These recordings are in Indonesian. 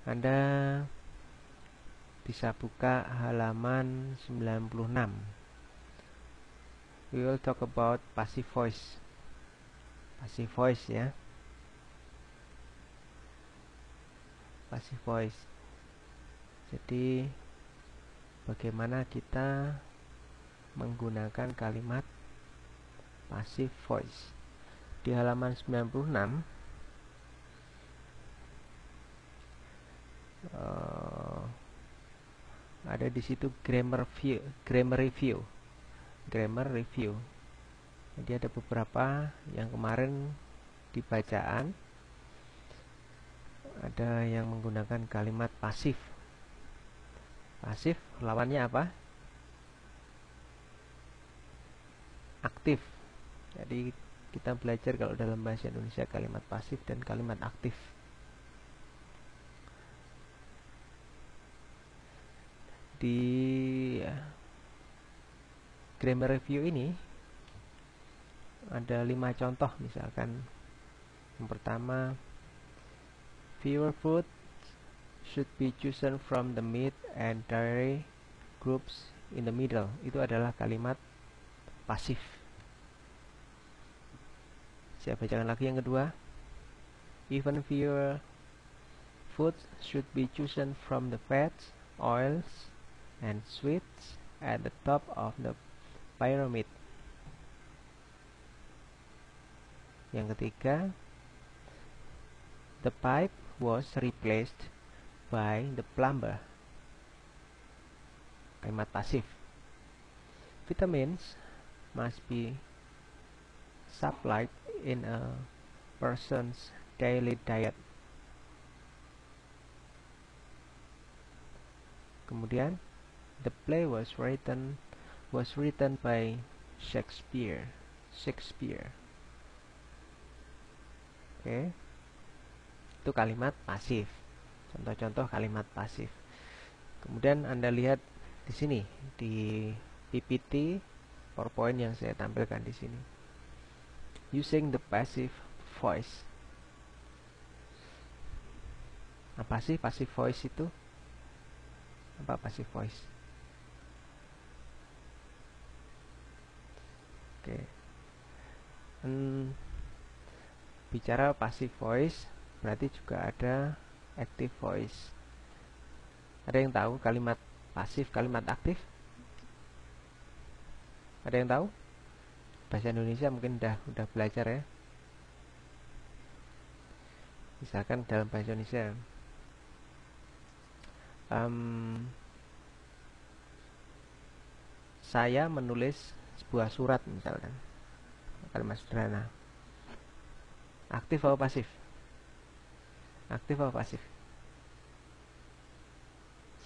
Anda bisa buka halaman 96. We will talk about passive voice. Passive voice ya. Passive voice. Jadi bagaimana kita menggunakan kalimat passive voice. Di halaman 96 ada di situ grammar review. Jadi ada beberapa yang kemarin di bacaan ada yang menggunakan kalimat pasif. Pasif lawannya apa? Aktif. Jadi kita belajar kalau dalam bahasa Indonesia kalimat pasif dan kalimat aktif. Di grammar review ini ada 5 contoh, misalkan yang pertama, fewer food should be chosen from the meat and dairy groups in the middle. Itu adalah kalimat pasif. Saya bacakan lagi yang kedua, even fewer food should be chosen from the fats, oils, and sweets at the top of the pyramid. Yang ketiga, the pipe was replaced by the plumber. Kalimat pasif. Vitamins must be supplied in a person's daily diet. Kemudian, the play was written by Shakespeare. Oke. Itu kalimat pasif. Contoh-contoh kalimat pasif. Kemudian Anda lihat di sini di PPT PowerPoint yang saya tampilkan di sini. Using the passive voice. Apa sih passive voice itu? Apa passive voice? Oke. Bicara passive voice berarti juga ada active voice. Ada yang tahu kalimat pasif, kalimat aktif? Ada yang tahu? Bahasa Indonesia mungkin udah belajar ya. Misalkan dalam bahasa Indonesia, saya menulis sebuah surat misalkan, kalimat sederhana. Aktif atau pasif? Aktif atau pasif?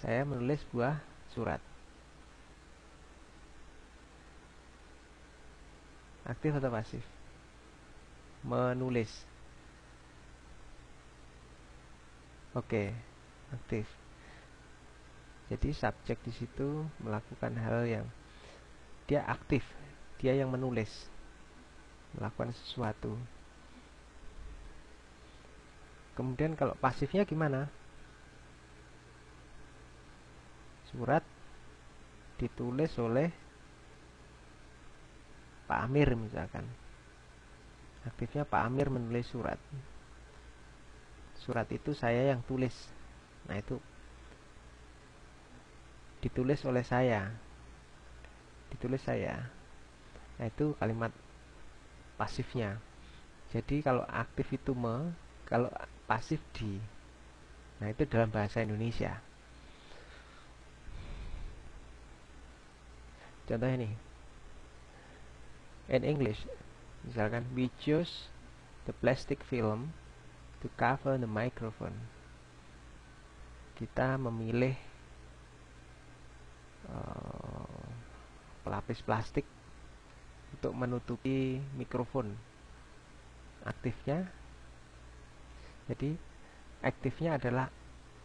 Saya menulis sebuah surat. Aktif atau pasif? Menulis. Oke, aktif. Jadi subjek di situ melakukan hal yang dia aktif, dia yang menulis, melakukan sesuatu. Kemudian kalau pasifnya gimana? Surat ditulis oleh Pak Amir misalkan. Aktifnya Pak Amir menulis surat. Surat itu saya yang tulis. Nah itu ditulis oleh saya. Ditulis saya. Nah itu kalimat pasifnya. Jadi kalau aktif itu kalau pasif di. Nah itu dalam bahasa Indonesia. Contohnya nih. In English, misalkan we choose the plastic film to cover the microphone. Kita memilih pelapis plastik untuk menutupi mikrofon. Aktifnya, jadi aktifnya adalah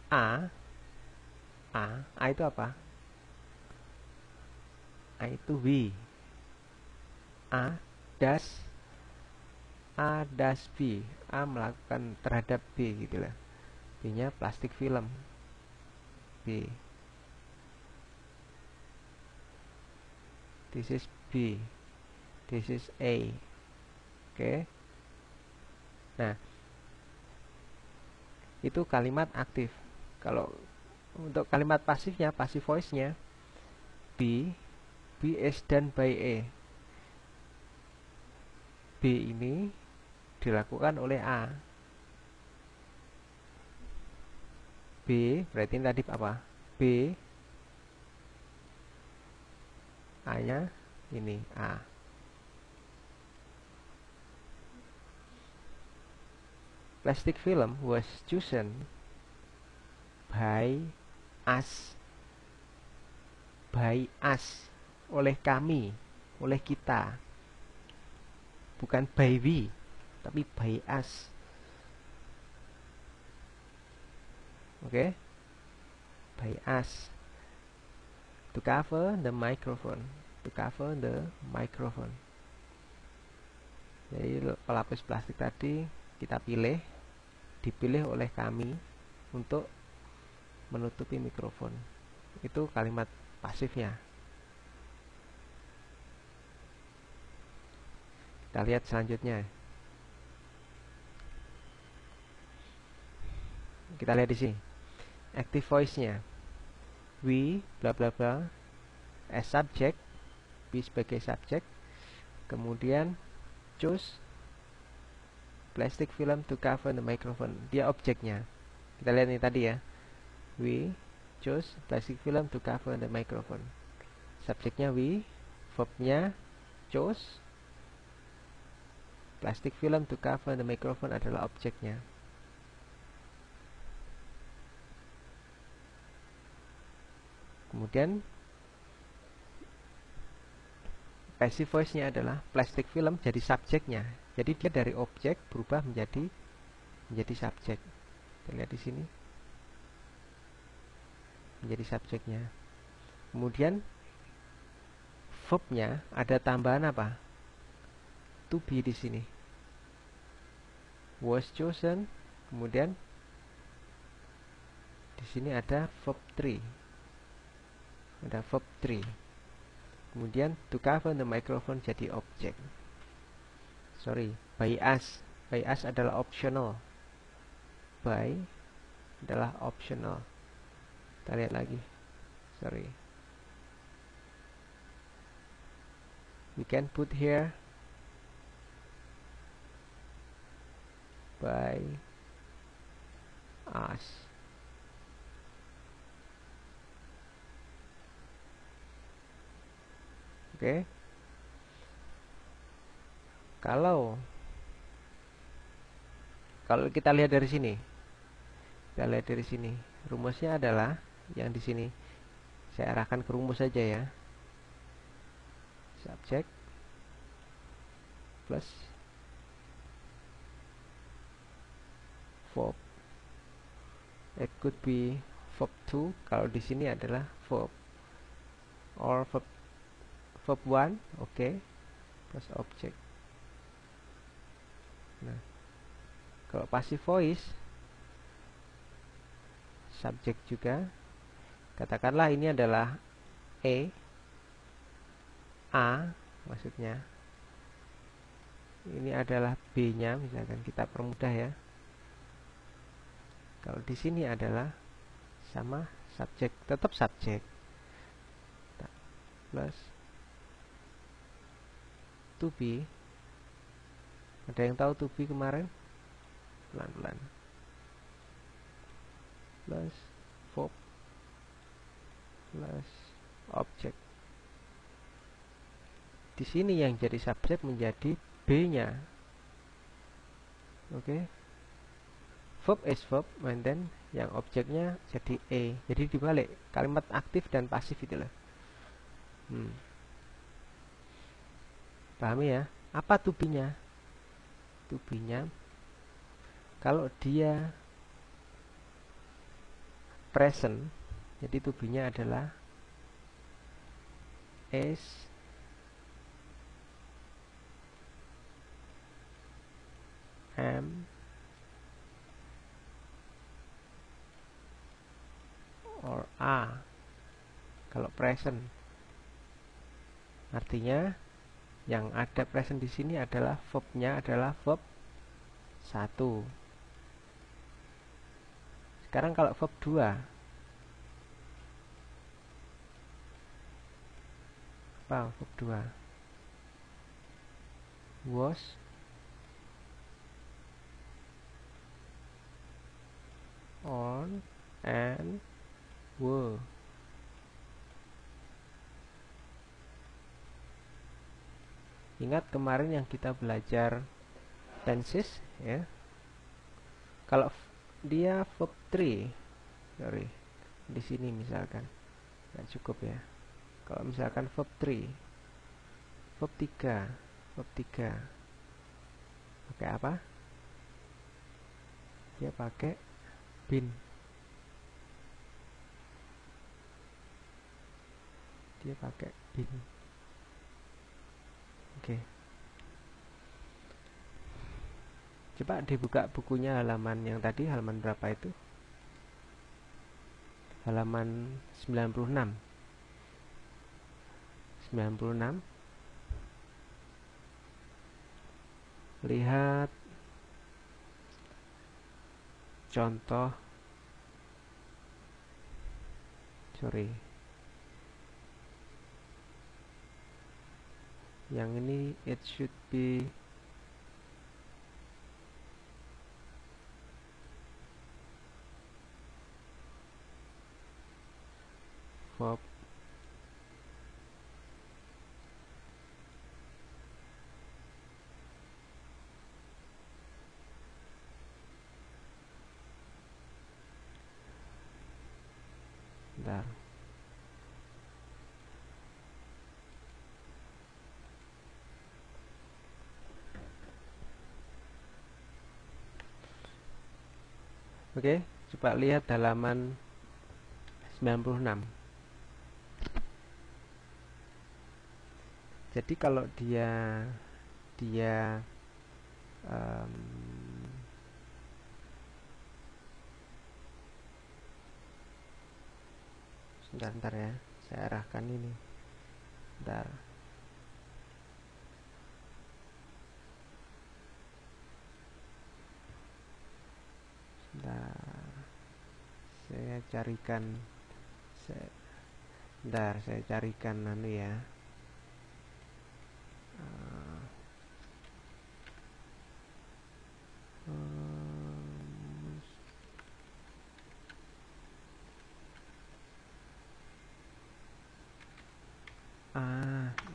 A itu apa? A itu we. A das B. A melakukan terhadap B gitu lah. B-nya plastic film. B. This is B. This is A. Oke. Nah, itu kalimat aktif. Kalau untuk kalimat pasifnya, passive voice-nya, B is done by A. B ini dilakukan oleh A. B berarti ini tadi apa? B, A-nya ini A. Plastic film was chosen by us. By us, oleh kami, oleh kita. Bukan by we, tapi by us. Oke? By us. To cover the microphone. To cover the microphone. Jadi pelapis plastik tadi kita pilih, dipilih oleh kami untuk menutupi mikrofon. Itu kalimat pasifnya. Kita lihat selanjutnya. Kita lihat di sini. Active voice-nya. We bla bla bla as subject, we sebagai subjek. Kemudian choose plastic film to cover the microphone. Dia objeknya. Kita lihat ini tadi ya. We choose plastic film to cover the microphone. Subjeknya we, verbnya choose. Plastic film to cover the microphone adalah objeknya. Kemudian passive voice-nya adalah plastic film jadi subjeknya. Jadi dia dari objek berubah menjadi subjek. Kita lihat di sini. Menjadi subjeknya. Kemudian verbnya ada tambahan apa? To be di sini. Was chosen. Kemudian di sini ada verb 3. Ada verb 3. Kemudian to cover the microphone jadi objek. Sorry, by us. By us adalah optional. By adalah optional. Kita lihat lagi. Sorry. We can put here by us. Oke. Kalau kita lihat dari sini. Kita lihat dari sini. Rumusnya adalah yang di sini. Saya arahkan ke rumus saja ya. Subject plus verb. It could be verb 2 kalau di sini adalah verb, or verb 1, oke, plus object. Nah, kalau passive voice subject juga, katakanlah ini adalah A maksudnya, ini adalah B nya, misalkan kita permudah ya. Kalau di sini adalah sama subjek, tetap subjek plus to be. Ada yang tahu to be kemarin? Pelan-pelan. Plus verb plus object. Di sini yang jadi subjek menjadi B-nya. Oke. Verb is verb, and then yang objeknya jadi A. Jadi dibalik, kalimat aktif dan pasif itulah. Pahami ya? Apa to be-nya? To be-nya kalau dia present, jadi to be-nya adalah is, am, or a. Kalau present, artinya yang ada present di sini adalah verbnya adalah verb 1. Sekarang kalau verb 2, apa verb 2? Was, on, and were. Ingat kemarin yang kita belajar tenses ya. Kalau dia verb 3, sorry, di sini misalkan nggak cukup ya. Kalau misalkan verb 3, verb 3, verb 3 pakai apa? Dia pakai been. Dia pakai been. Oke. Coba dibuka bukunya halaman yang tadi, halaman berapa itu? Halaman 96. 96. Lihat contoh, sorry, yang ini it should be verb bentar. Oke, coba lihat halaman 96. Jadi kalau dia um, sebentar ya, saya arahkan ini. Bentar. Bentar. Saya carikan bentar, saya carikan anu ya.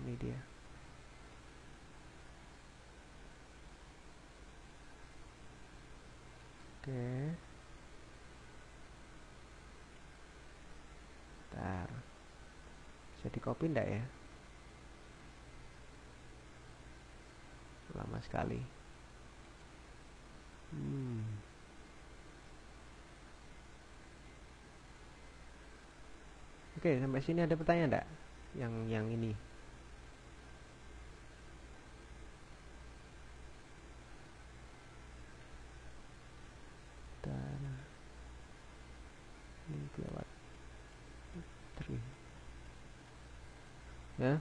Ini dia. Oke. Bentar. Bisa di copy enggak ya? Lama sekali. Oke, sampai sini ada pertanyaan enggak? Yang ini. Link lewat 3. Ya.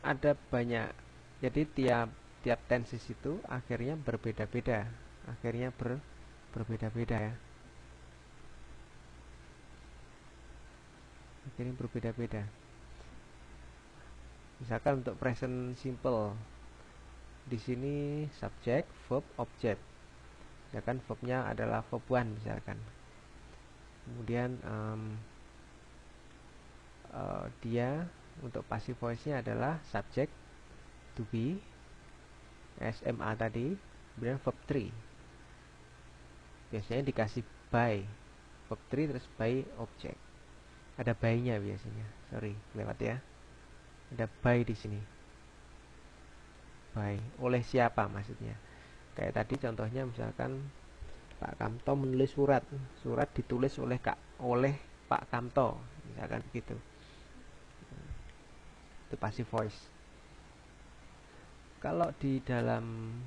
Ada banyak. Jadi tiap tenses itu akhirnya berbeda-beda. Akhirnya berbeda-beda ya. Akhirnya berbeda-beda. Misalkan untuk present simple, di sini subject, verb, object. Misalkan verbnya adalah verb 1 misalkan. Kemudian dia untuk passive voice-nya adalah subject, to be, SMA tadi, kemudian verb 3. Biasanya dikasih by, verb 3 terus by object. Ada by-nya biasanya. Sorry, lewat ya. Ada by di sini. By, oleh siapa maksudnya? Kayak tadi contohnya misalkan Pak Kamto menulis surat. Surat ditulis oleh Pak Kamto, misalkan begitu. Itu passive voice. Kalau di dalam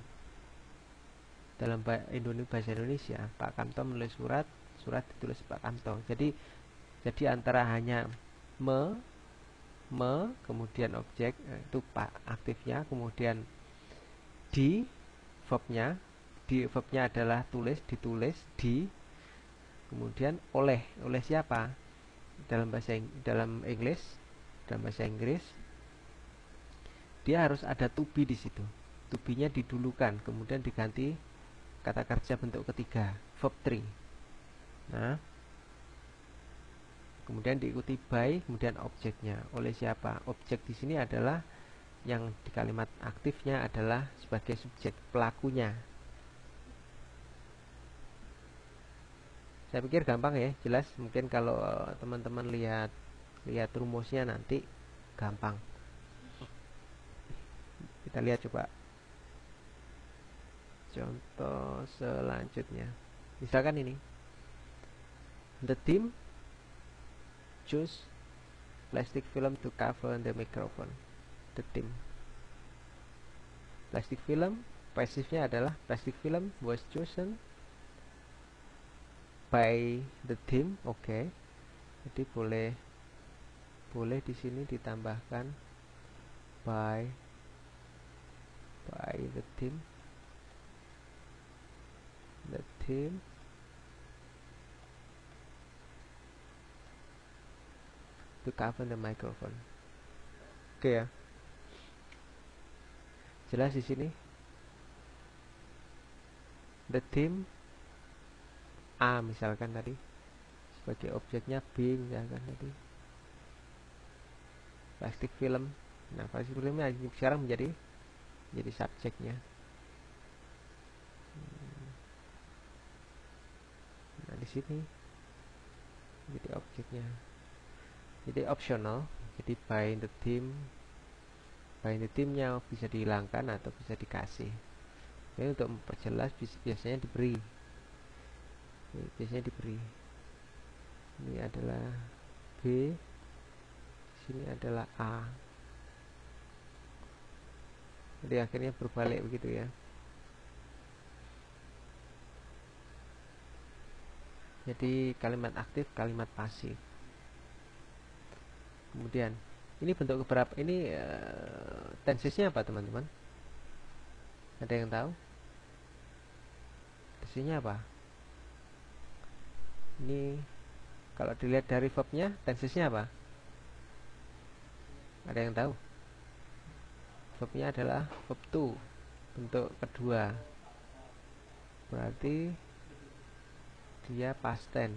dalam bahasa Indonesia Pak Kamto menulis surat, surat ditulis Pak Kamto. Jadi antara hanya me kemudian objek itu Pak aktifnya, kemudian di verbnya adalah tulis, ditulis, kemudian oleh siapa? Dalam dalam bahasa Inggris dia harus ada to be di situ. To be-nya didulukan, kemudian diganti kata kerja bentuk ketiga, verb 3. Nah, kemudian diikuti by, kemudian objeknya. Oleh siapa? Objek di sini adalah yang di kalimat aktifnya adalah sebagai subjek, pelakunya. Saya pikir gampang ya, jelas. Mungkin kalau teman-teman lihat rumusnya nanti gampang. Kita lihat coba contoh selanjutnya. Misalkan ini, the team choose plastic film to cover the microphone. The team, plastic film, pasifnya adalah plastic film was chosen by the team. Oke. Jadi boleh di sini ditambahkan by the team to cover the microphone. Oke ya. Jelas di sini. The team A misalkan tadi sebagai objeknya, B misalkan tadi plastic film. Nah, plastic filmnya sekarang menjadi subjeknya. Nah, di sini jadi objeknya. Jadi optional. Jadi by the teamnya bisa dihilangkan atau bisa dikasih. Jadi untuk memperjelas biasanya diberi. Ini adalah B, sini adalah A. Jadi akhirnya berbalik begitu ya. Jadi kalimat aktif, kalimat pasif. Kemudian ini bentuk keberapa? Ini tensesnya apa teman-teman? Ada yang tahu? Tensesnya apa? Ini kalau dilihat dari verbnya, tensesnya apa? Ada yang tahu? Verbnya adalah verb to, bentuk kedua. Berarti dia past tense.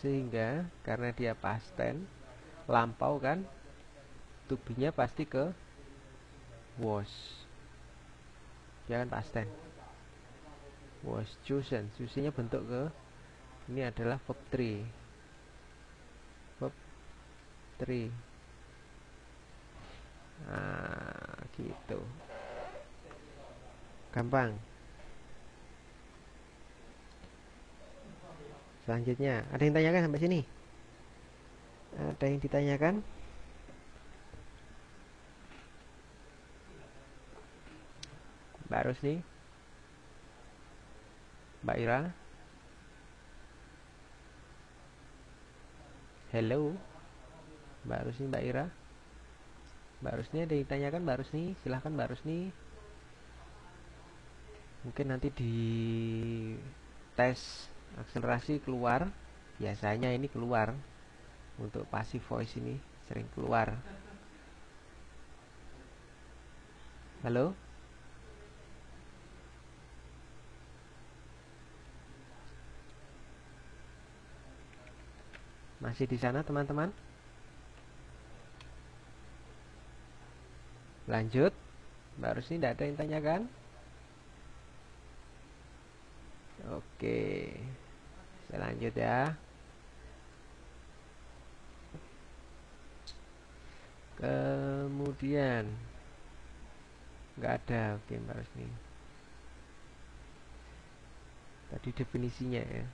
Sehingga karena dia past tense, lampau kan, to be-nya pasti ke was. Jangan past tense. Was chosen. Chosen-nya bentuk ke, ini adalah verb 3. Nah, gitu. Gampang. Selanjutnya, ada yang tanyakan sampai sini? Ada yang ditanyakan? Mbak Rusni, Mbak Ira, hello, Mbak Rusni, Mbak Ira, Mbak Rusni, ada yang ditanyakan Mbak Rusni? Silahkan Mbak Rusni. Mungkin nanti di tes akselerasi keluar, biasanya ini keluar untuk passive voice, ini sering keluar. Halo? Masih di sana teman-teman? Lanjut. Mbak Rusni, tidak ada yang tanyakan? Oke, saya lanjut ya. Kemudian nggak ada. Oke Mbak Rusni, tadi definisinya ya.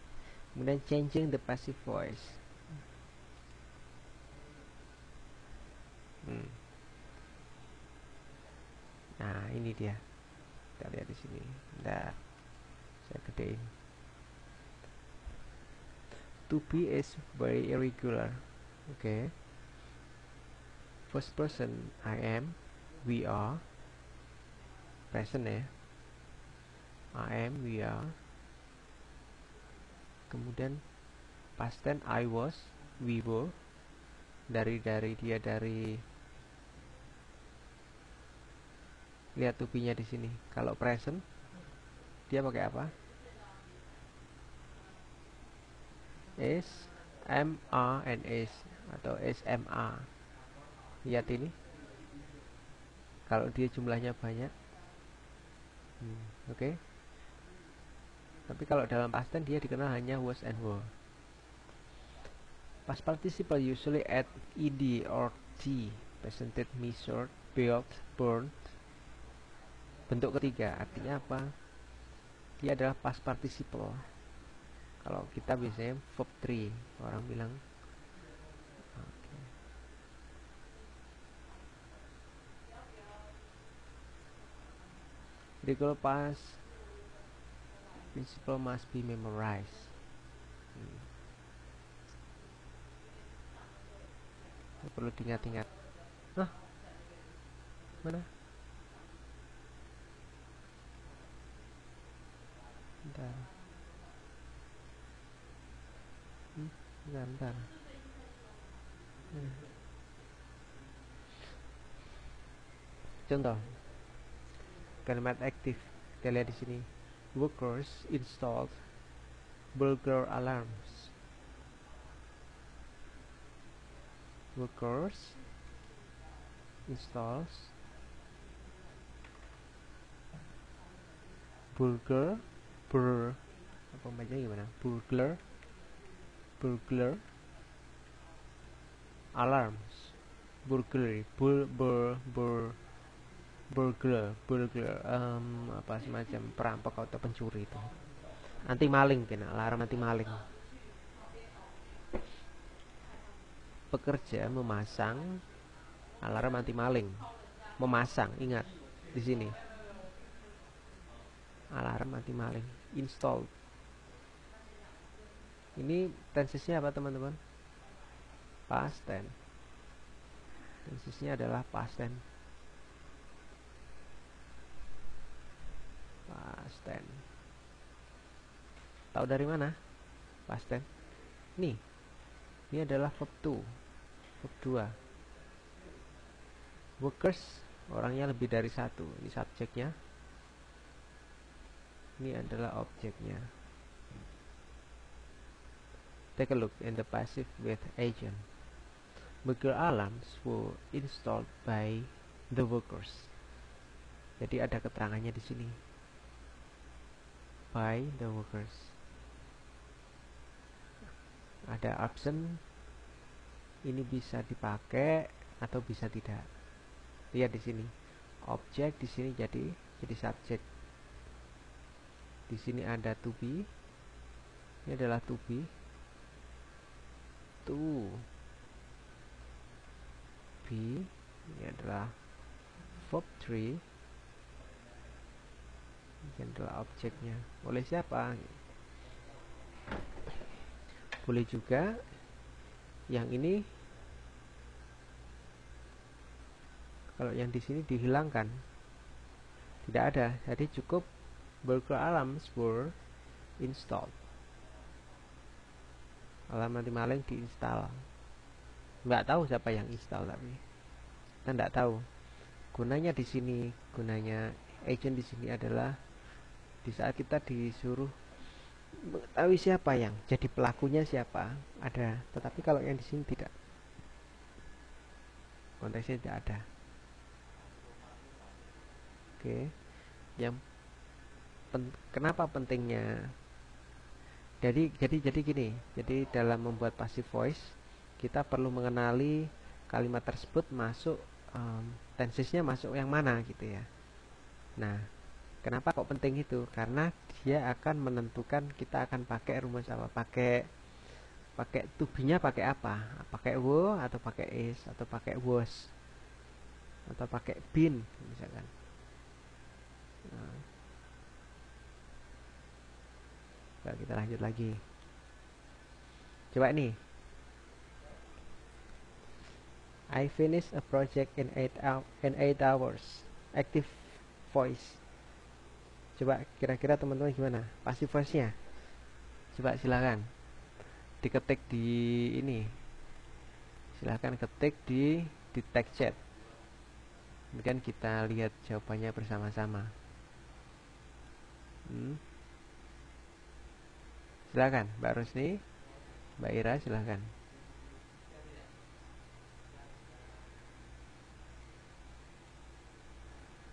Kemudian changing the passive voice. Nah, ini dia. Kita lihat di sini. Nah, saya gedein. To be is very irregular. Okay. First person, I am, we are. Present ya. I am, we are. Kemudian past tense, I was, we were. Dari lihat to be-nya di sini. Kalau present dia pakai apa? Is, am, are, and is, atau is, am, are. Lihat ini. Kalau dia jumlahnya banyak, oke. Tapi kalau dalam past tense dia dikenal hanya was and were. Past participle usually add ed or t. Presented, measured, built, burned. Bentuk ketiga artinya apa? Dia adalah past participle. Kalau kita biasanya verb 3, orang bilang regular past participle must be memorized. Perlu diingat-ingat. Hah? Mana? Bentar. Bentar. Contoh kalimat aktif. Kita lihat di sini. Workers installed burglar alarms. Workers installs burglar apa bacanya gimana? Burglar alarms. Burglary, burglar, apa semacam perampok atau pencuri itu. Anti maling, alarm anti maling. Pekerja memasang alarm anti maling. Memasang, ingat di sini. Alarm anti maling, install. Ini tensesnya apa teman-teman? Past tense. Tensesnya adalah past tense. Past tense. Tahu dari mana? Past tense. Nih. Ini adalah verb 2. Verb 2. Workers, orangnya lebih dari satu. Ini subjeknya. Ini adalah objeknya. Take a look in the passive with agent. Burglar alarms were installed by the workers. Jadi ada keterangannya di sini. By the workers. Ada absent. Ini bisa dipakai atau bisa tidak. Lihat di sini. Objek di sini jadi subjek. Di sini ada to be. Ini adalah to be. To be. Ini adalah verb 3. Ini adalah objeknya. Oleh siapa? Boleh juga yang ini, kalau yang di sini dihilangkan, tidak ada. Jadi cukup burglar alarms were installed. Alarm anti maling diinstal. Nggak tahu siapa yang install, tapi kita nggak tahu. Gunanya di sini, gunanya agent di sini adalah di saat kita disuruh mengetahui siapa yang jadi pelakunya, siapa ada. Tetapi kalau yang di sini tidak, konteksnya tidak ada. Oke. Yang kenapa pentingnya? Jadi gini. Jadi dalam membuat passive voice kita perlu mengenali kalimat tersebut masuk tensesnya masuk yang mana gitu ya. Nah, Kenapa kok penting itu? Karena dia akan menentukan kita akan pakai rumus apa, pakai tubinya pakai apa, pakai wo atau pakai is atau pakai was atau pakai bin misalkan. Nah, kita lanjut lagi. Coba nih, I finish a project in 8 hours. Active voice. Coba kira-kira teman-teman gimana? Passive voice-nya. Coba silakan diketik di ini. Silahkan ketik di text chat. Kemudian kita lihat jawabannya bersama-sama. Silakan, Mbak Rusni, Mbak Ira, silakan.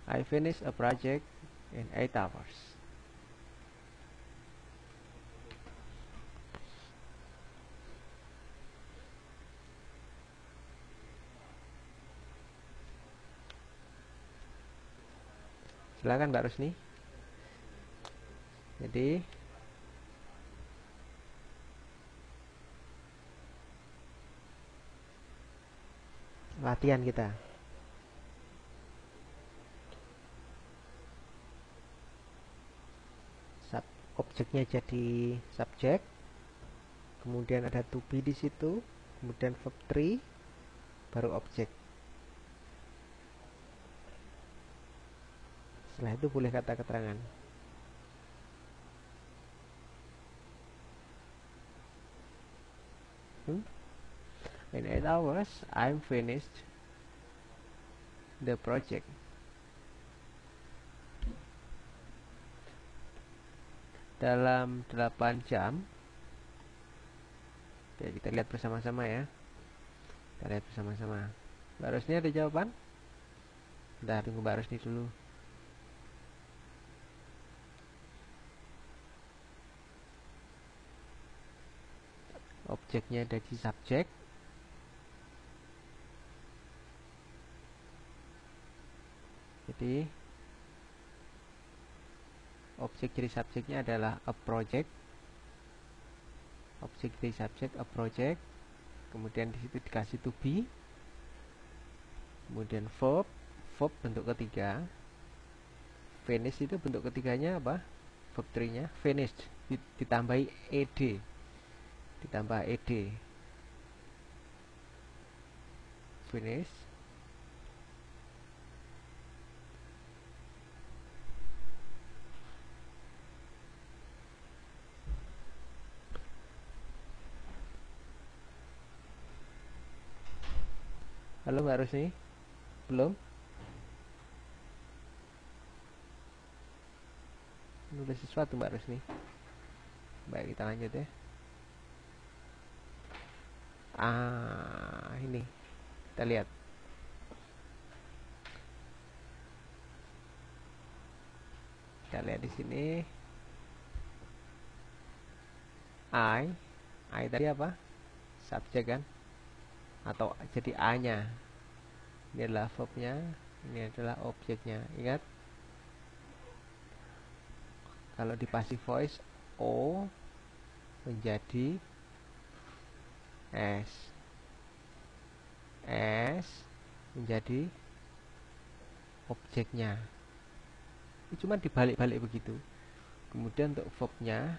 I finish a project in 8 hours. Silakan Mbak Rusni. Jadi latihan kita. Objeknya jadi subjek, kemudian ada to be di situ, kemudian verb 3, baru objek. Setelah itu boleh kata keterangan. In 8 hours, I'm finished the project. Dalam 8 jam. Oke, kita lihat bersama-sama ya. Kita lihat bersama-sama. Mbak Rusni ada jawaban? Udah, tunggu Mbak Rusni dulu. Objeknya ada di subjek. Jadi objek jadi subjeknya adalah a project. Objek jadi subjek a project. Kemudian di situ dikasih to be. Kemudian verb bentuk ketiga. Finish itu bentuk ketiganya apa? Verb 3-nya finished ditambahi ed. Ditambah ed. Finish. Halo Mbak Rusni? Belum? Nulis sesuatu Mbak Rusni? Baik, kita lanjut ya. Ini kita lihat. Kita lihat di sini. I tadi apa? Subjek kan? Atau jadi A-nya. Ini adalah verb-nya, ini adalah objeknya. Ingat? Kalau di passive voice, O menjadi S. S menjadi objeknya. Ini cuma dibalik-balik begitu. Kemudian untuk verb-nya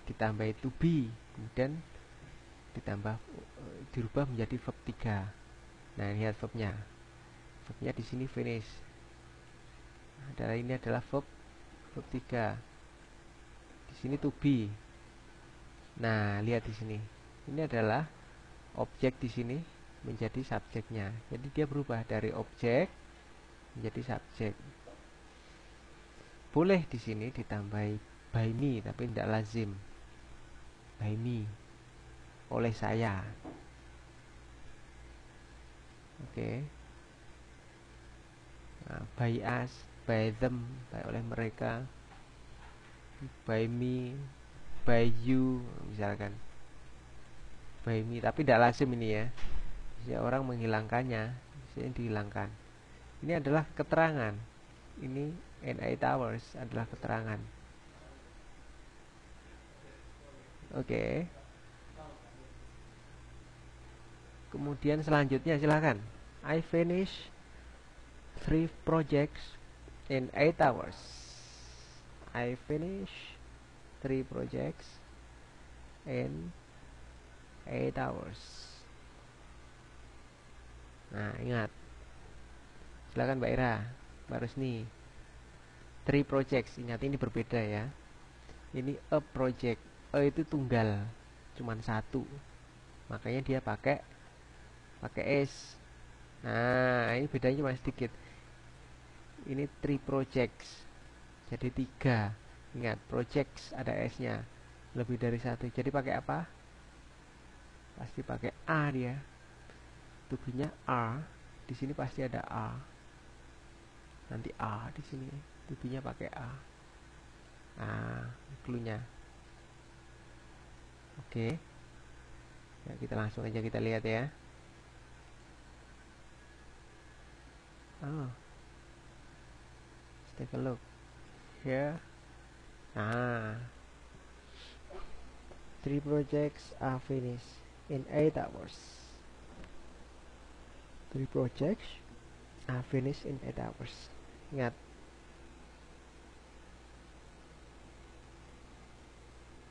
ditambah to be, kemudian dirubah menjadi verb 3. Nah, lihat verb-nya. Verb-nya di sini finish. Ini adalah verb 3. Di sini to be. Nah, lihat di sini. Ini adalah objek di sini menjadi subjeknya. Jadi dia berubah dari objek menjadi subjek. Boleh di sini ditambahi by me, tapi tidak lazim. By me, oleh saya. Oke. Nah, by us, by them, by oleh mereka, by me, by you, misalkan. By me, tapi tidak lazim ini ya. Bisa orang menghilangkannya, bisa dihilangkan. Ini adalah keterangan. Ini in 8 hours adalah keterangan. Oke. Kemudian selanjutnya silahkan. I finish 3 projects in 8 hours. I finish 3 projects in 8 hours. Nah, ingat. Silakan Mbak Ira, Mbak Rusni. 3 projects, ingat ini berbeda ya. Ini a project. A itu tunggal, cuman satu. Makanya dia pakai S. Nah, ini bedanya cuma sedikit. Ini 3 projects. Jadi 3. Ingat, projects ada S-nya. Lebih dari satu. Jadi pakai apa? Pasti pakai A dia. Tubuhnya A. Di sini pasti ada A. Nanti A di sini. Tubuhnya pakai A. Nah, cluenya. Oke. Ya, kita langsung aja kita lihat ya. Oh. Let's take a look. Here. Nah. 3 projects are finished in 8 hours. 3 projects are finished in 8 hours. Ingat.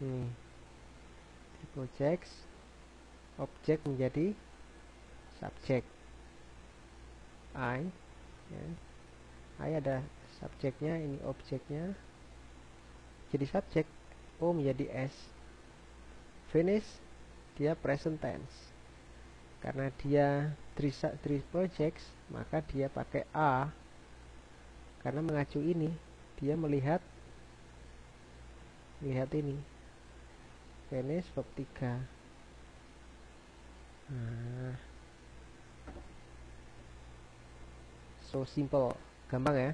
Nih. 3 projects. Objek menjadi subjek. I. Ya. I ada subjeknya, ini objeknya. Jadi subjek. O menjadi S. Finish dia present tense. Karena dia 3 projects, maka dia pakai A. Karena mengacu ini, dia melihat ini. Finish verb 3. Nah. So simple, gampang ya.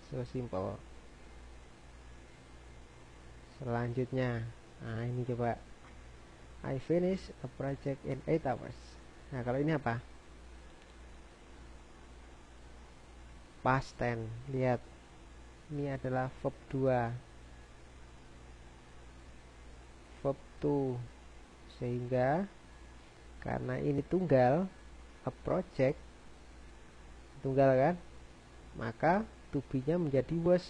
So simple. Selanjutnya, nah ini coba. I finish a project in 8 hours. Nah, kalau ini apa? Past tense. Lihat. Ini adalah verb 2. Verb 2. Sehingga karena ini tunggal, a project tunggal kan? Maka to be-nya menjadi was.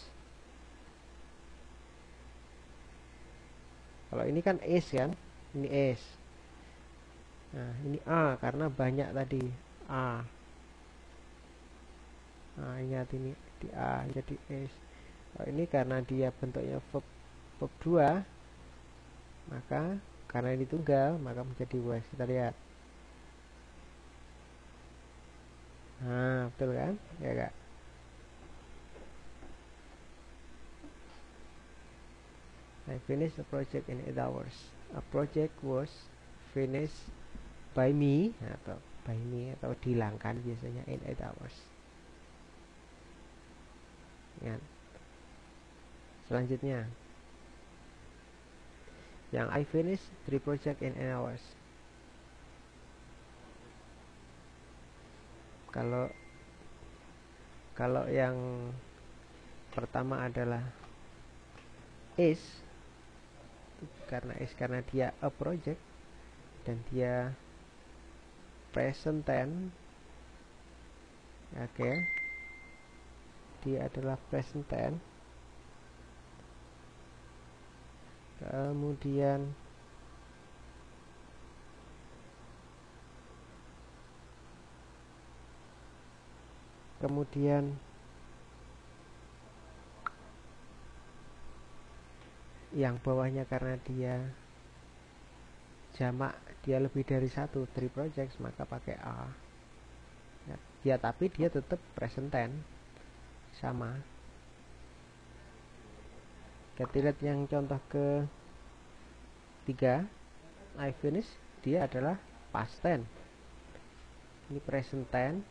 Kalau ini kan is kan? Ini is. Nah, ini A karena banyak tadi A. Nah, ingat ini di A jadi is. Kalau ini karena dia bentuknya verb 2, maka karena ini tunggal, maka menjadi was. Kita lihat. Nah, betul kan? Ya Kak. I finished the project in 8 hours. A project was finished by me atau dihilangkan biasanya in 8 hours. Ya. Selanjutnya, yang I finished 3 project in 8 hours. Kalau yang pertama adalah is, karena dia a project dan dia present tense. Oke. Dia adalah present tense. Kemudian yang bawahnya karena dia jamak, dia lebih dari 1, 3 projects, maka pakai A. Ya, tapi dia tetap present tense sama. Kita lihat yang contoh ke 3. I finish, dia adalah past tense. Ini present tense,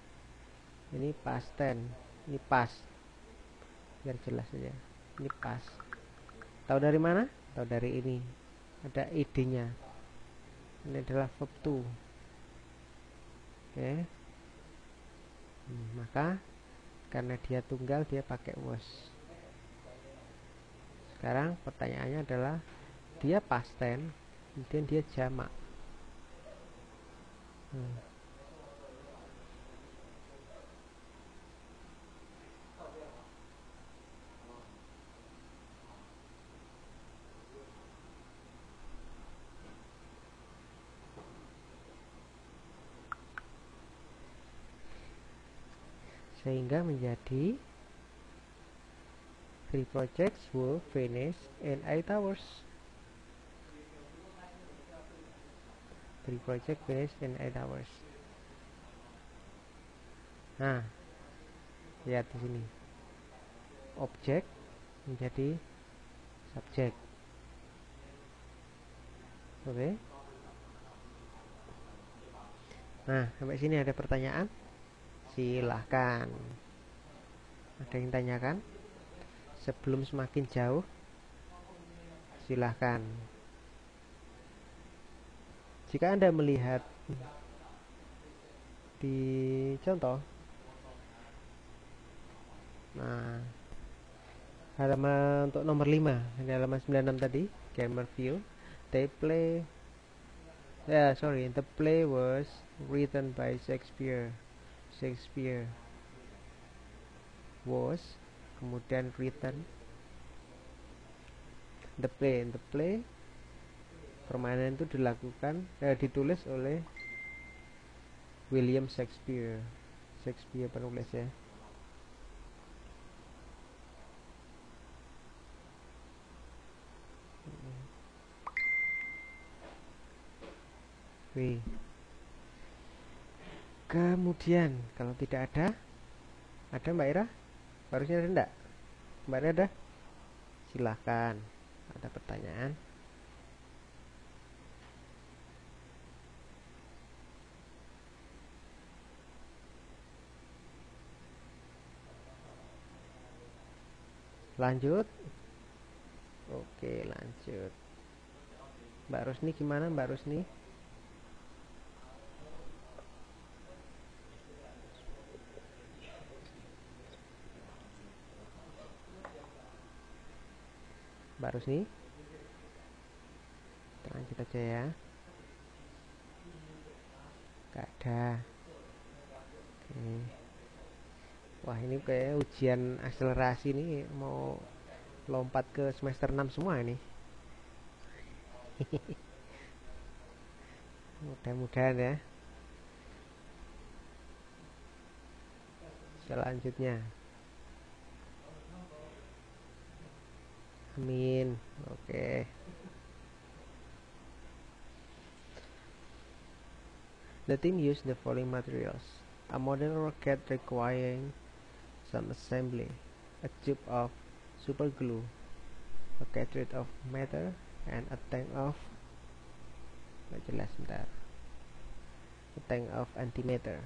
ini past tense, ini past. Biar jelas saja. Ini past. Tahu dari mana? Tahu dari ini. Ada id-nya. Ini adalah verb 2. Oke. Maka karena dia tunggal dia pakai was. Sekarang pertanyaannya adalah dia past tense kemudian dia jamak. Sehingga menjadi 3 projects will finish in 8 hours. 3 projects finish in 8 hours. Nah, lihat di sini. Objek menjadi subjek. Oke. Nah, sampai sini ada pertanyaan? Silahkan. Ada yang tanyakan? Sebelum semakin jauh, silahkan. Jika Anda melihat di contoh, nah, halaman untuk nomor 5, di halaman 96 tadi, gamer view, the play was written by Shakespeare. Shakespeare was, kemudian written, the play permainan itu ditulis oleh William Shakespeare. Shakespeare penulisnya. Oke. Kemudian kalau tidak ada Mbak Ira? Harusnya ada enggak? Mbak Ira ada? Silahkan. Ada pertanyaan? Lanjut. Oke, lanjut. Mbak Rusni gimana, Mbak Rusni? Mbak Rusni? Lanjut aja ya. Gak ada. Oke. Wah, ini kayak ujian akselerasi nih, mau lompat ke semester 6 semua ini. Mudah-mudahan ya. Selanjutnya. Amin. Oke. The team used the following materials: a modern rocket requiring some assembly, a tube of super glue, a cartridge of matter, and a tank of antimatter.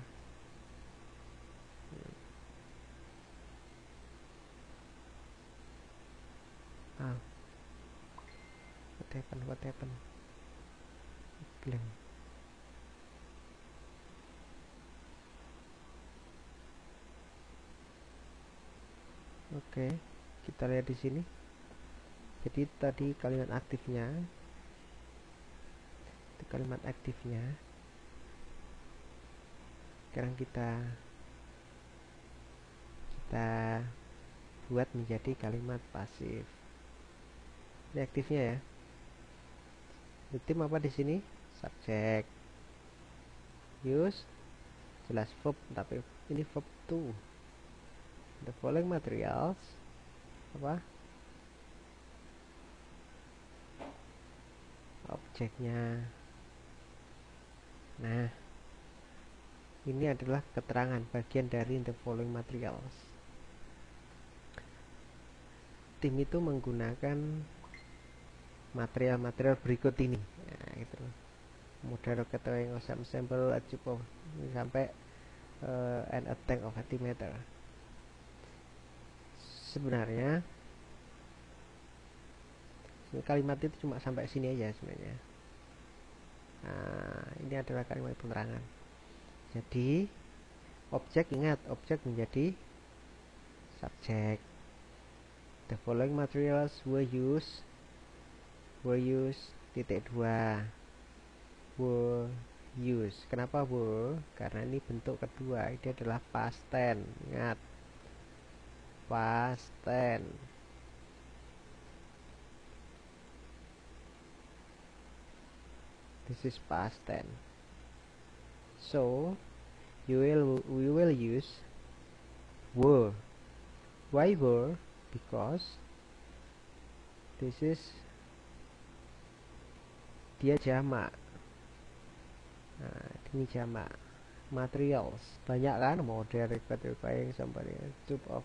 What happened? Blank. Oke, kita lihat di sini. Jadi tadi kalimat aktifnya, itu kalimat aktifnya. Sekarang kita buat menjadi kalimat pasif. Ini aktifnya ya. The team apa di sini? Subjek. Use jelas verb, tapi ini verb to. The following materials apa? Objeknya. Nah, ini adalah keterangan bagian dari the following materials. Tim itu menggunakan material-material berikut ini. Nah, gitu. Model rocket yang sampel sampai and a tank of antimatter. Sebenarnya kalimat itu cuma sampai sini aja sebenarnya. Nah, ini adalah kalimat penerangan. Jadi Objek, ingat, objek menjadi subjek. The following materials were used titik 2 were used. Kenapa were? Karena ini bentuk kedua, ini adalah past tense. Ingat, past tense. This is past tense. So we will use were. Why were? Because this is dia jamak. Nah, ini jamak. Materials banyak kan, model, recording, sampai tube of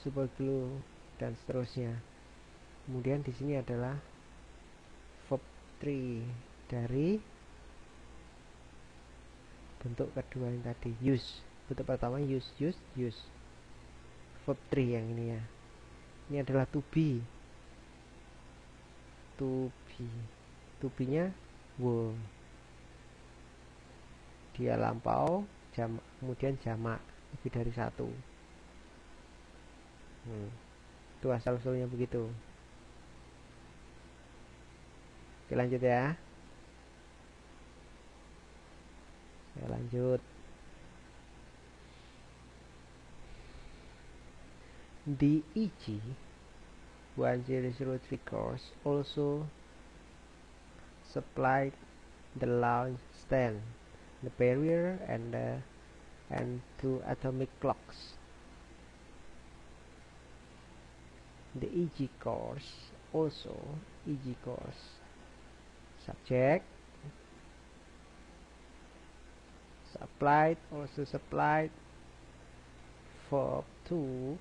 super glue dan seterusnya. Kemudian di sini adalah verb 3 dari bentuk kedua yang tadi, use. Bentuk pertama use. Verb 3 yang ini ya. Ini adalah to be. To be-nya were. Dia lampau, kemudian jamak, lebih dari satu. Itu asal-usulnya begitu. Oke, lanjut ya. Saya lanjut. The EG 1003 course also supplied the launch stand, the barrier, and 2 atomic clocks. The EG course also, EG course, subject, supplied, also supplied, verb 2,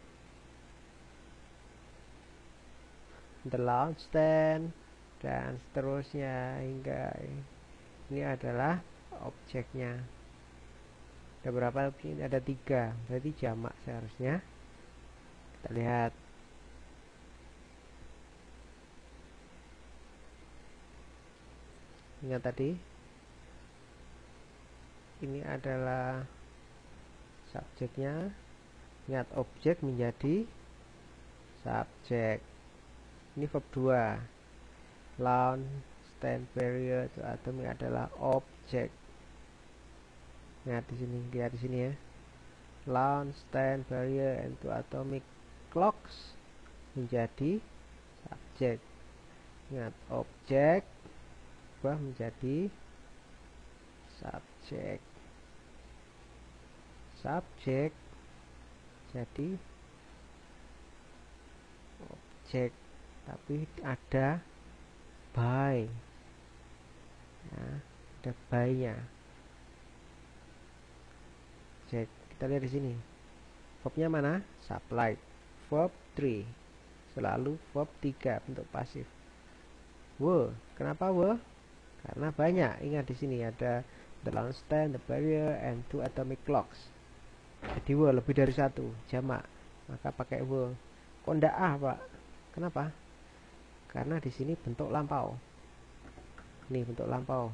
the launch stand, dan seterusnya hingga ini adalah objeknya. Ada berapa objek? Ada 3, berarti jamak seharusnya. Kita lihat. Ingat tadi, ini adalah subjeknya. Ingat, objek menjadi subjek. Ini verb 2. Launch, stand, barrier, to atomic adalah objek. Lihat di sini, lihat di sini ya. Launch, stand, barrier, and 2 atomic clocks menjadi subjek. Ingat, objek berubah menjadi subjek. Subjek jadi objek, tapi ada by, ya, ada by-nya. Cek, kita lihat di sini. Verbnya mana? Supplied. Verb 3. Selalu verb 3 bentuk pasif. Were. Kenapa were? Karena banyak. Ingat di sini ada the launch stand, the barrier, and 2 atomic clocks. Jadi were lebih dari satu, jamak. Maka pakai were. Kok ndak Pak? Kenapa? Karena di sini bentuk lampau. Ini bentuk lampau.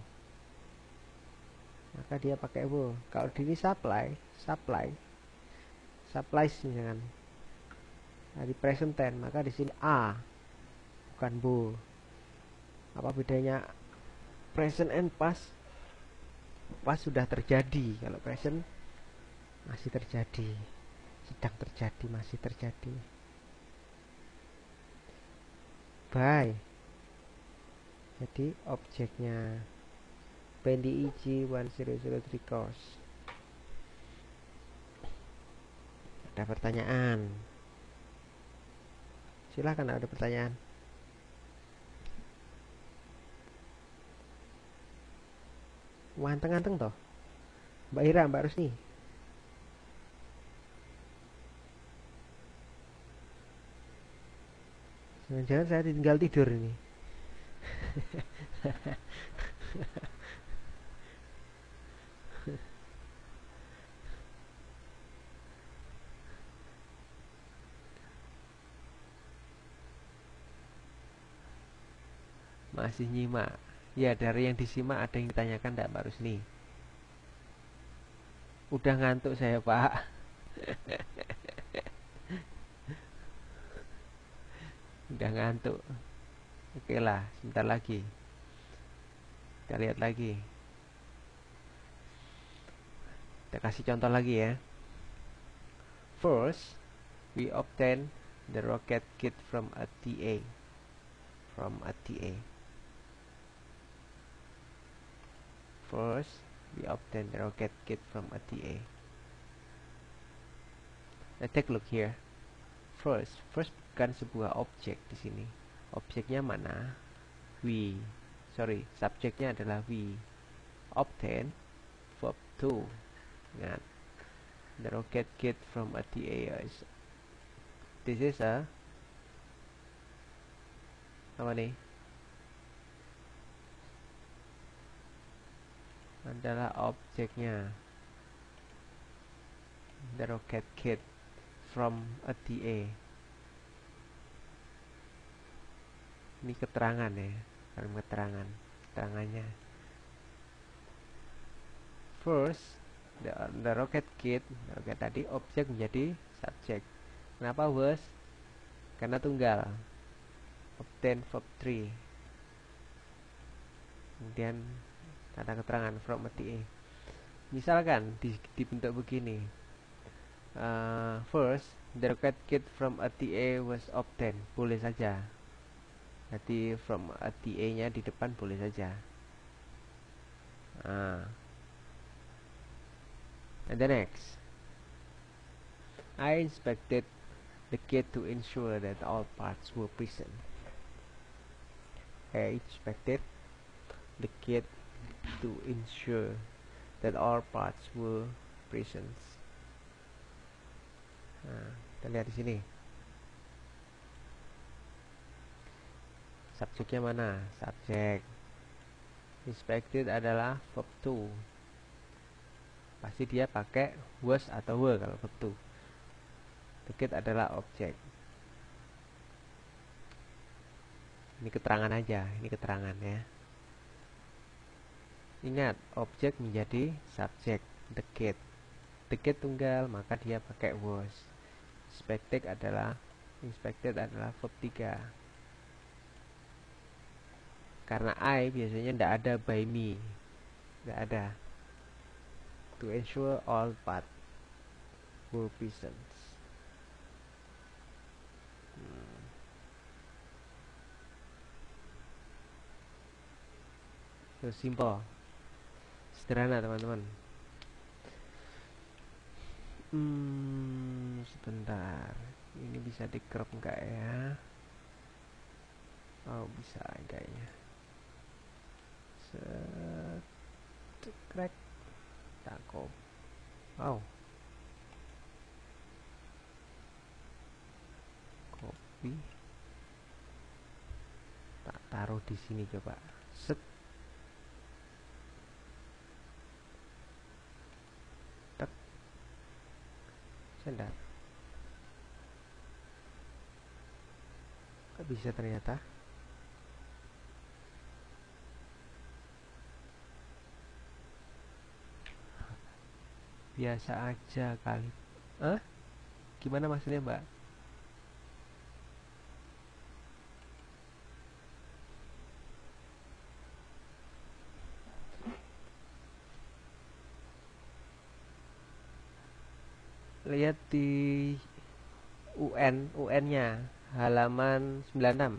Maka dia pakai were. Kalau di sini supplies misalkan. Nah, di present tense, maka di sini a, bukan were. Apa bedanya present and past? Past sudah terjadi, kalau present masih terjadi, sedang terjadi, masih terjadi. By, jadi objeknya. PNDIG 1003 course. Ada pertanyaan? Silahkan, ada pertanyaan. Anteng-anteng toh, Mbak Ira, Mbak Rusni. Jangan-jangan saya tinggal tidur ini. Masih nyimak. Ya, dari yang disimak ada yang ditanyakan enggak, Mbak Rusni? Udah ngantuk saya, Pak. Udah ngantuk. Oke lah, sebentar lagi. Kita lihat lagi. Kita kasih contoh lagi ya. First, we obtain the rocket kit from a TA. First, we obtain the rocket kit from a TA. Let's take a look here. First bukan sebuah objek di sini. Objeknya mana? We. Sorry, subjeknya adalah we. Obtain, verb to. Ingat. The rocket kit from a TA is. This is a apa nih? Adalah objeknya. The rocket kit from a TA. Ini keterangan ya, dalam keterangannya. First, the rocket kit, roket tadi objek menjadi subjek. Kenapa was? Karena tunggal. Obtain verb 3. Kemudian tanda keterangan from a TA. Misalkan dibentuk begini. First, the rocket kit from a TA was obtained. Boleh saja. Jadi from a TA-nya di depan boleh saja. And the next, I inspected the kit to ensure that all parts were present. I inspected the kit to ensure that all parts were present. Kita lihat di sini. Subjeknya mana? Subjek. Inspected adalah verb to. Pasti dia pakai was atau were kalau verb to. The kit adalah objek. Ini keterangan aja, ini keterangan ya. Ingat, objek menjadi subjek, the kit. The kit tunggal, maka dia pakai was. Inspected adalah verb 3. Karena I biasanya tidak ada by me. Tidak ada. To ensure all part were present. So simple. Sederhana teman-teman. Sebentar. Ini bisa di crop enggak ya? Oh, bisa kayaknya. Crack. Takop. Wow. Copy. Tak taruh di sini coba. Set. Tek. Sendar. Gak bisa ternyata. Biasa aja kali. Gimana maksudnya, Mbak? Lihat di UN-nya halaman 96.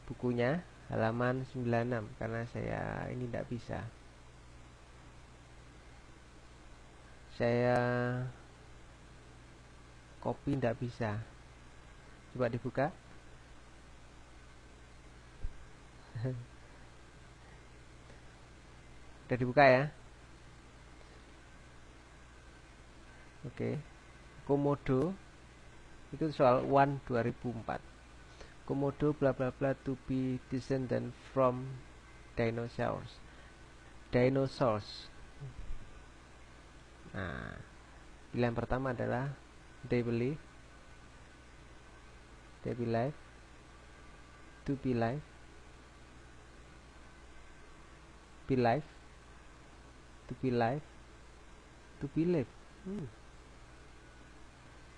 Bukunya halaman 96 karena saya ini tidak bisa. Saya copy tidak bisa. Coba dibuka. Udah dibuka ya. Oke. Komodo itu soal 1 2004. Komodo bla bla bla to be descendant from dinosaurs. Nah, pilihan pertama adalah they believe, to be live, be live, to be live, To believe.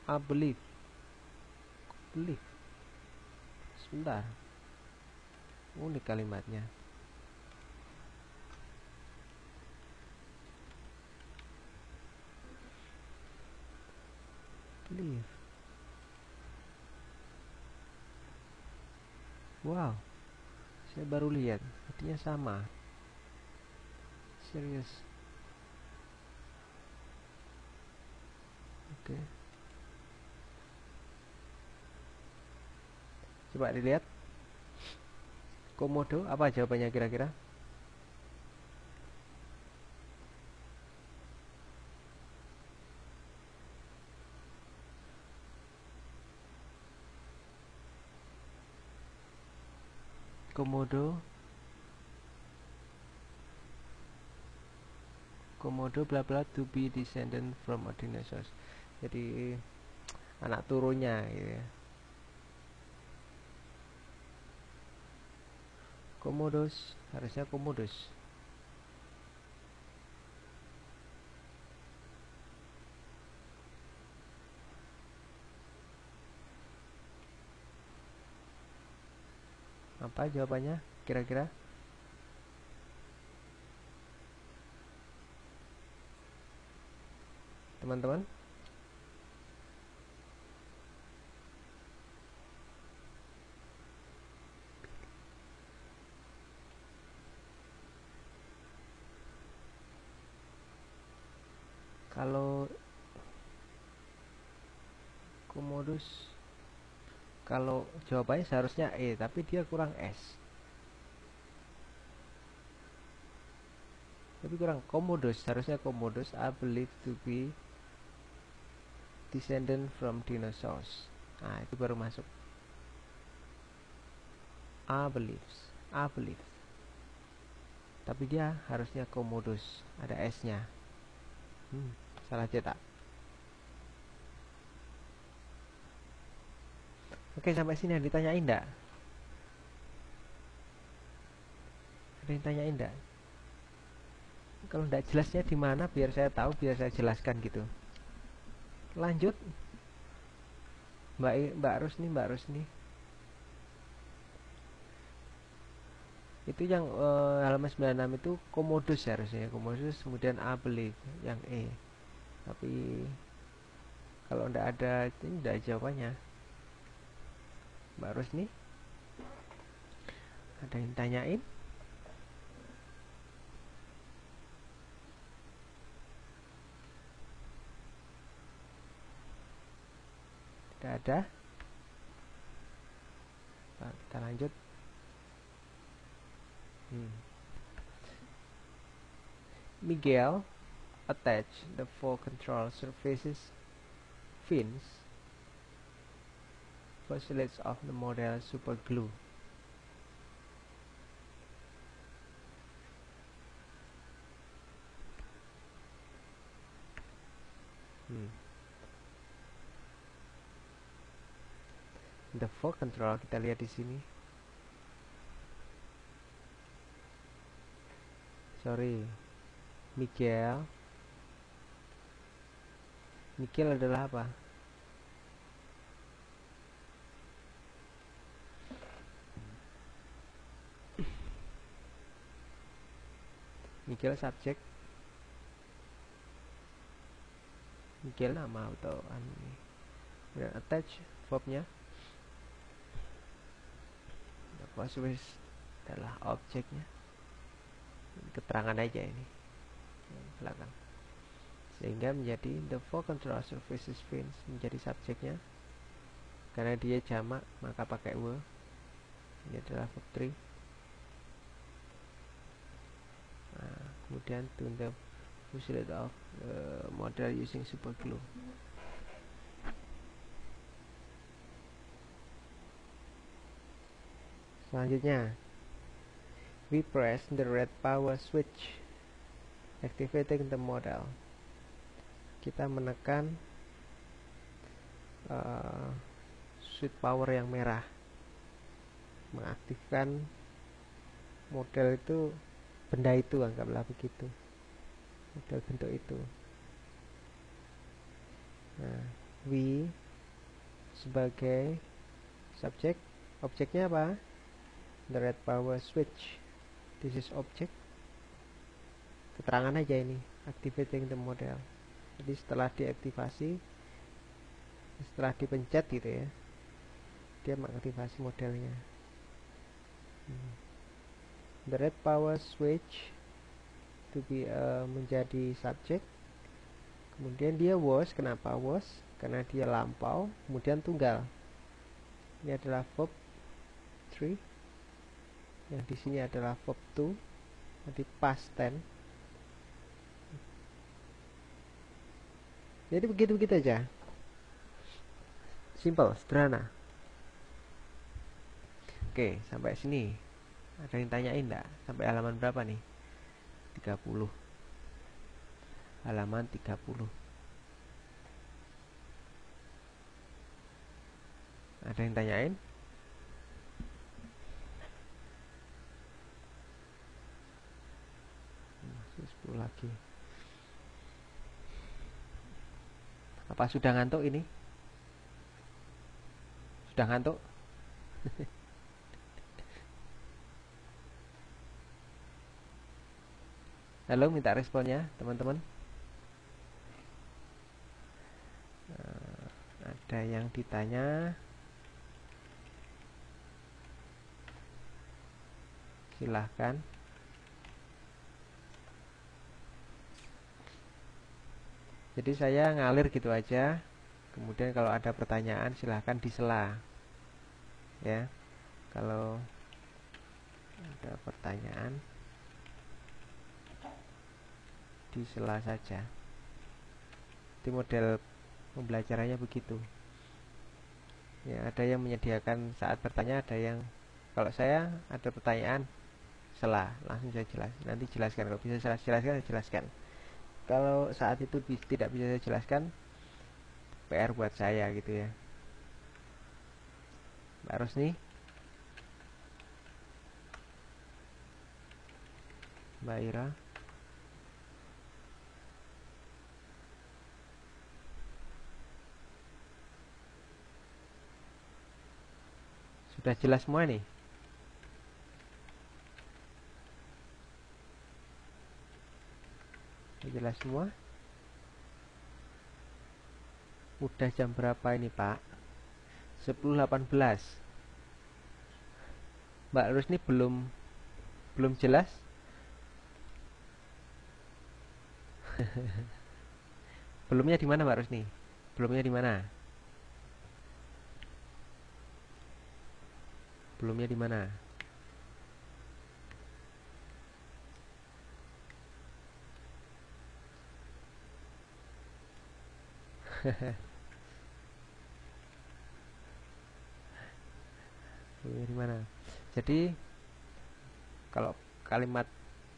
I believe. Believe. Sebentar. Unik kalimatnya. Believe. Wow. Saya baru lihat. Artinya sama. Serius. Oke. Coba dilihat. Komodo, apa jawabannya kira-kira? Komodo. Komodo bla bla to be descendant from a dinosaurs. Jadi anak turunnya gitu ya. Komodos, harusnya komodos. Apa jawabannya kira-kira? Teman-teman? Kalau komodos, kalau jawabannya seharusnya E, tapi dia kurang S. Tapi kurang komodos, seharusnya komodos. I believe to be descendant from dinosaurs. Nah, itu baru masuk. I believes, I believe. Tapi dia harusnya komodos, ada S-nya. Salah cetak. Oke, sampai sini ada ditanyain enggak? Ada yang tanyain enggak? Kalau enggak jelasnya di mana biar saya tahu, biar saya jelaskan gitu. Lanjut. Mbak Rusni. Itu yang halaman 96 itu komodos harusnya, komodos kemudian I believe yang E. Tapi kalau enggak ada ini enggak jawabannya. Mbak Rusni, ada yang tanyain? Tidak ada. Nah, kita lanjut. Miguel attached the four control surfaces fins postulates of the model superglue. The four control kita lihat di sini. Sorry, Miguel adalah apa? Miguel subjek, Miguel nama atau ini. Kemudian attach verbnya. Possess adalah objeknya. Keterangan aja ini belakang. Sehingga menjadi the four control surfaces fins menjadi subjeknya. Karena dia jamak maka pakai were. Ini adalah verb 3. Nah, kemudian to the postulate of model using superglue. Selanjutnya, we press the red power switch, activating the model. Kita menekan switch power yang merah, mengaktifkan model itu, benda itu, anggaplah begitu, model bentuk itu. Nah, we sebagai subjek, objeknya apa? The red power switch. This is object. Keterangan aja ini, activating the model. Jadi setelah diaktifasi, setelah dipencet gitu ya, dia mengaktifasi modelnya. The red power switch to be menjadi subjek. Kemudian dia was, kenapa was? Karena dia lampau, kemudian tunggal. Ini adalah verb 3. Yang di sini adalah verb 2. Jadi past tense. Jadi begitu-begitu aja. Simple, sederhana. Oke, sampai sini. Ada yang tanyain enggak? Sampai halaman berapa nih? 30. Halaman 30. Ada yang tanyain? Masih 10 lagi. Apa sudah ngantuk ini? Sudah ngantuk? Halo, minta responnya teman-teman. Ada yang ditanya? Silahkan. Jadi saya ngalir gitu aja. Kemudian kalau ada pertanyaan silahkan disela. Ya. Kalau ada pertanyaan disela saja. Di model pembelajarannya begitu. Ya, ada yang menyediakan saat bertanya, ada yang kalau saya ada pertanyaan sela, langsung saya jelas. Nanti jelaskan, kalau bisa saya jelaskan, saya jelaskan. Kalau saat itu tidak bisa saya jelaskan, PR buat saya gitu ya. Mbak Rosni, Mbak Ira, sudah jelas semua nih? Sudah jelas semua? Udah jam berapa ini Pak? 10.18. Mbak Rosni belum jelas? Belumnya di mana Mbak Rosni? Belumnya di mana? Belumnya di mana? Belumnya di mana? Jadi kalau kalimat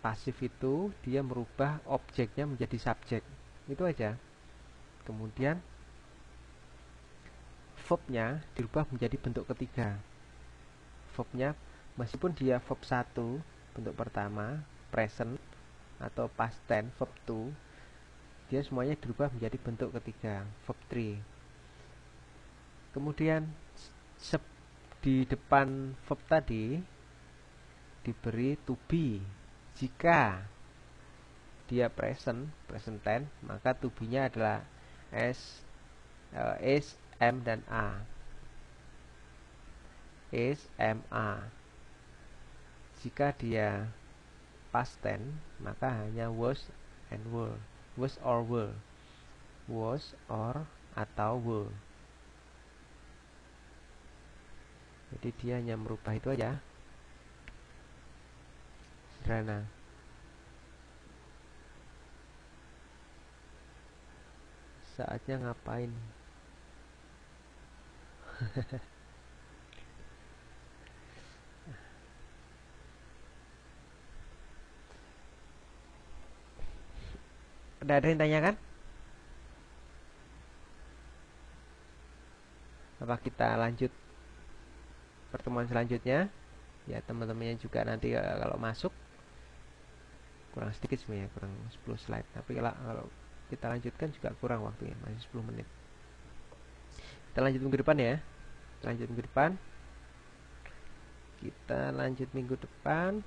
pasif itu dia merubah objeknya menjadi subjek. Itu aja. Kemudian verbnya dirubah menjadi bentuk ketiga. Verbnya meskipun dia verb 1 bentuk pertama, present atau past tense, verb 2, dia semuanya dirubah menjadi bentuk ketiga, verb 3. Kemudian di depan verb tadi diberi to be. Jika dia present tense, maka to be-nya adalah is, am dan a. Is, am, a. Jika dia past tense, maka hanya was and were. Was or were. Was or atau were. Jadi dia hanya merubah itu aja. Sederhana. Saatnya ngapain? Udah ada yang tanyakan? Apa kita lanjut pertemuan selanjutnya? Ya teman-temannya juga nanti kalau masuk kurang sedikit sebenarnya, kurang 10 slide. Tapi kalau kita lanjutkan juga kurang waktunya, masih 10 menit. Kita lanjut minggu depan ya. Lanjut minggu depan. Kita lanjut minggu depan.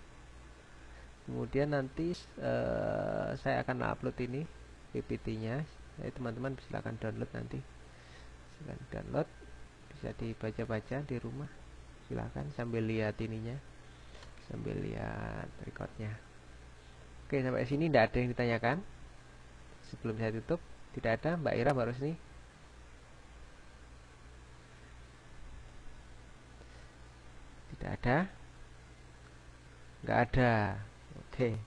Kemudian nanti saya akan upload ini PPT-nya. Jadi teman-teman silakan download nanti. Silakan download, bisa dibaca-baca di rumah. Silakan sambil lihat ininya, sambil lihat recordnya. Oke, sampai sini tidak ada yang ditanyakan. Sebelum saya tutup, tidak ada. Mbak Ira baru sini. Tidak ada. Nggak ada. Oke.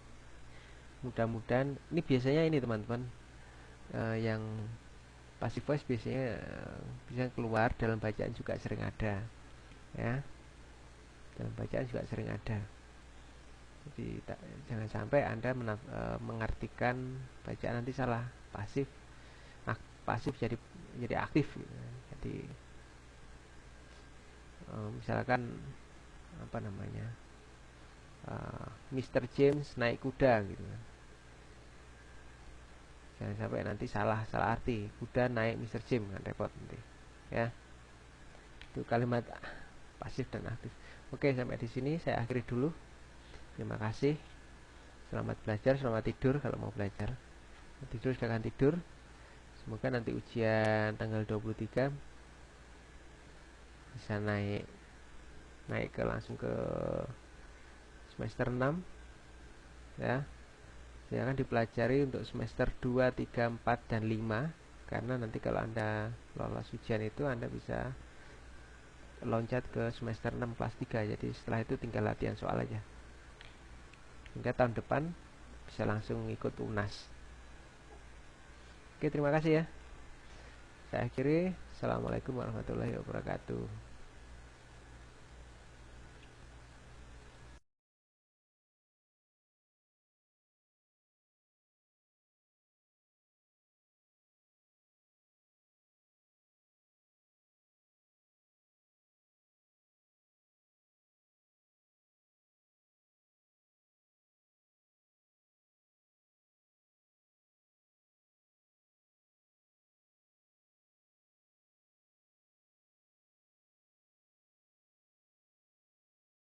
Mudah-mudahan ini biasanya ini teman-teman yang passive voice biasanya bisa keluar, dalam bacaan juga sering ada ya, dalam bacaan juga sering ada. Jadi jangan sampai Anda mengartikan bacaan nanti salah, pasif pasif jadi aktif gitu. Jadi misalkan apa namanya, Mr. James naik kuda gitu. Jangan sampai nanti salah arti, kuda naik Mr. James, kan repot nanti ya. Itu kalimat pasif dan aktif. Oke, sampai di sini saya akhiri dulu. Terima kasih. Selamat belajar, selamat tidur kalau mau belajar. Tidur silahkan tidur. Semoga nanti ujian tanggal 23 bisa naik langsung ke semester 6 ya. Silakan dipelajari untuk semester 2, 3, 4, dan 5. Karena nanti kalau Anda lolos ujian itu Anda bisa loncat ke semester 6 kelas 3. Jadi setelah itu tinggal latihan soal aja. Hingga tahun depan bisa langsung ikut UNAS. Oke, terima kasih ya. Saya akhiri. Assalamualaikum warahmatullahi wabarakatuh.